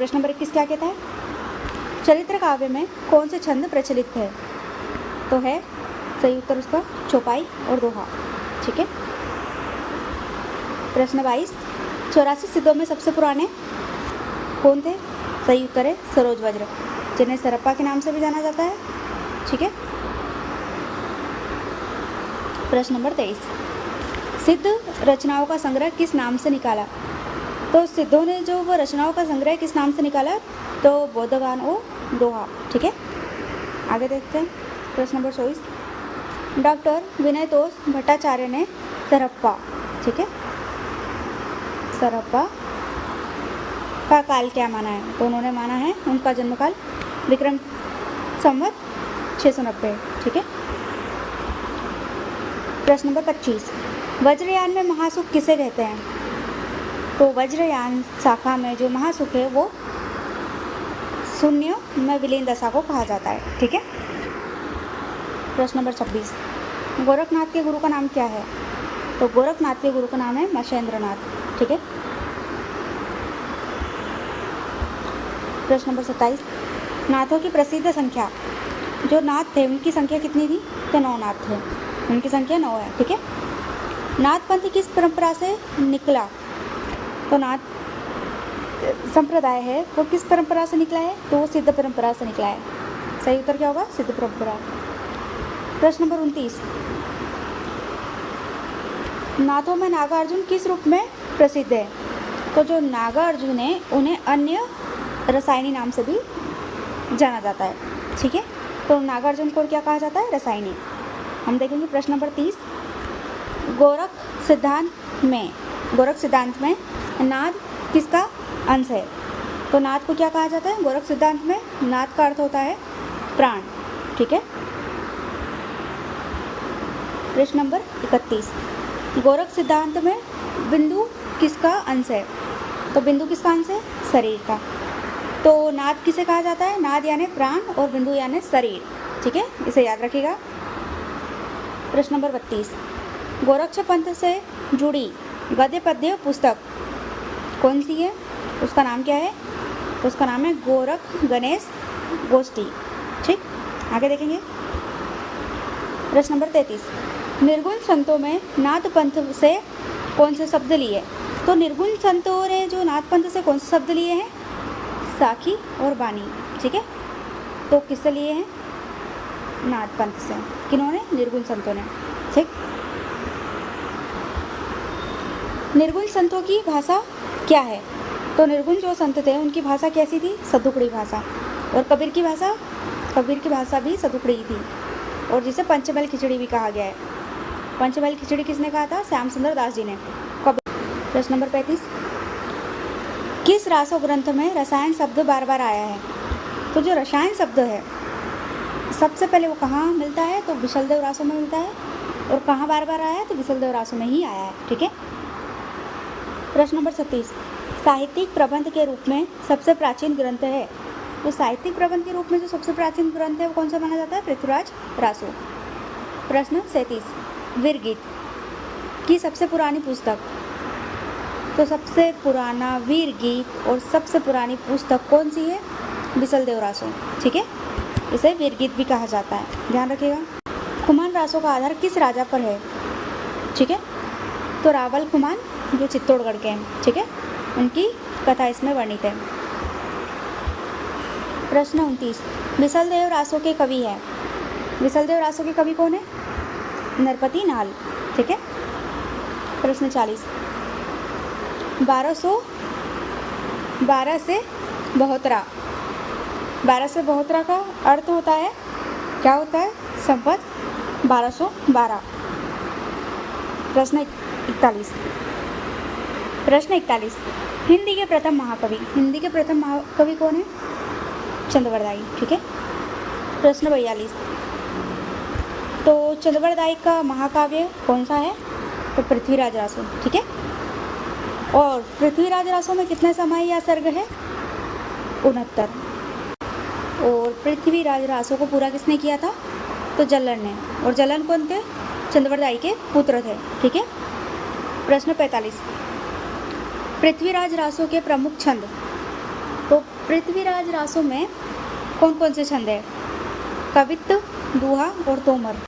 प्रश्न नंबर 21 क्या कहता है? चरित्र काव्य में कौन से छंद प्रचलित है? तो है सही उत्तर उसका चौपाई और दोहा। ठीक है। प्रश्न 22, 84 सिद्धों में सबसे पुराने कौन थे? सही उत्तर है सरोज वज्र, जिन्हें सरप्पा के नाम से भी जाना जाता है। ठीक है। प्रश्न नंबर 23, सिद्ध रचनाओं का संग्रह किस नाम से निकाला? तो सिद्धों ने जो वो रचनाओं का संग्रह किस नाम से निकाला? तो बोधगान और दोहा। ठीक है। आगे देखते हैं। प्रश्न नंबर 24, डॉक्टर विनयतोष भट्टाचार्य ने सरप्पा, ठीक है, सरप्पा का काल क्या माना है? तो उन्होंने माना है उनका जन्मकाल विक्रम संवत 690। ठीक है। प्रश्न नंबर 25, वज्रयान में महासुख किसे कहते हैं? तो वज्रयान शाखा में जो महासुख है वो शून्य में विलीन दशा को कहा जाता है। ठीक है। प्रश्न नंबर 26, गोरखनाथ के गुरु का नाम क्या है? तो गोरखनाथ के गुरु का नाम है मशेंद्रनाथ। ठीक है। प्रश्न नंबर 27, नाथों की प्रसिद्ध संख्या, जो नाथ थे उनकी संख्या कितनी थी? तो 9 नाथ थे, उनकी संख्या 9 है। ठीक है। नाथ पंथ किस परंपरा से निकला? तो नाथ संप्रदाय है वो किस परंपरा से निकला है? तो वो सिद्ध परंपरा से निकला है। सही उत्तर क्या होगा? सिद्ध परंपरा। प्रश्न नंबर 29, नाथों में नागार्जुन किस रूप में प्रसिद्ध है? तो जो नागार्जुन है उन्हें अन्य रसायनी नाम से भी जाना जाता है। ठीक है। तो नागार्जुन को क्या कहा जाता है? रसायनी। हम देखेंगे प्रश्न नंबर 30, गोरख सिद्धांत में नाद किसका अंश है? तो नाद को क्या कहा जाता है? गोरख सिद्धांत में नाद का अर्थ होता है प्राण। ठीक है। प्रश्न नंबर 31, गोरख सिद्धांत में बिंदु किसका अंश है? तो बिंदु किसका अंश है? शरीर का। तो नाद किसे कहा जाता है? नाद यानी प्राण और बिंदु यानी शरीर। ठीक है, इसे याद रखिएगा। प्रश्न नंबर 32, गोरक्ष पंथ से जुड़ी गद्य पद्य पुस्तक कौन सी है? उसका नाम क्या है? तो उसका नाम है गोरख गणेश गोष्ठी। ठीक, आगे देखेंगे। प्रश्न नंबर 33, निर्गुण संतों में नाथ पंथ से कौन से शब्द लिए? तो निर्गुण संतों ने जो नाथ पंथ से कौन से शब्द लिए हैं? साखी और बानी। ठीक है, तो किससे लिए हैं? नाथ पंथ से। किन्होंने? निर्गुण संतों ने। ठीक, निर्गुण संतों की भाषा क्या है? तो निर्गुण जो संत थे उनकी भाषा कैसी थी? सदुकड़ी भाषा। और कबीर की भाषा भी सदुकड़ी थी, और जिसे पंचमहल खिचड़ी भी कहा गया है। पंचमहल खिचड़ी किसने कहा था? श्याम सुंदर दास जी ने। प्रश्न नंबर 35, किस रासो ग्रंथ में रसायन शब्द बार बार आया है? तो जो रसायन शब्द है सबसे पहले वो कहाँ मिलता है? तो विशलदेव रासो में मिलता है। और कहाँ बार बार आया है? तो विशलदेव रासो में ही आया है। ठीक है। प्रश्न नंबर 36, साहित्यिक प्रबंध के रूप में सबसे प्राचीन ग्रंथ है? तो साहित्यिक प्रबंध के रूप में जो सबसे प्राचीन ग्रंथ है वो कौन सा माना जाता है? पृथ्वीराज रासो। प्रश्न 37, वीरगीत की सबसे पुरानी पुस्तक? तो सबसे पुराना वीरगीत और सबसे पुरानी पुस्तक कौन सी है? विशलदेव रासो। ठीक है, इसे वीरगीत भी कहा जाता है, ध्यान रखिएगा। खुमान रासो का आधार किस राजा पर है? ठीक है, तो रावल खुमान जो चित्तौड़गढ़ के हैं। ठीक है, उनकी कथा इसमें वर्णित है। प्रश्न 29, विशलदेव रासो के कवि है? विशलदेव रासो के कवि कौन है? नरपति नाल। ठीक है। प्रश्न 40, 12 से 72 का अर्थ होता है, क्या होता है? संवत 1212। प्रश्न 41, हिंदी के प्रथम महाकवि कौन है? चंद्रवरदाई। ठीक है। प्रश्न 42, तो चंद्रवरदाई का महाकाव्य कौन सा है? तो पृथ्वीराज रासो। ठीक है। और पृथ्वीराज रासो में कितने समय या सर्ग है? 69। और पृथ्वीराज रासो को पूरा किसने किया था? तो जलन ने। और जलन कौन थे? चंद्रवरदाई के पुत्र थे। ठीक है। प्रश्न 45, पृथ्वीराज रासो के प्रमुख छंद? तो पृथ्वीराज रासों में कौन कौन से छंद है? कवित्त, दोहा और तोमर।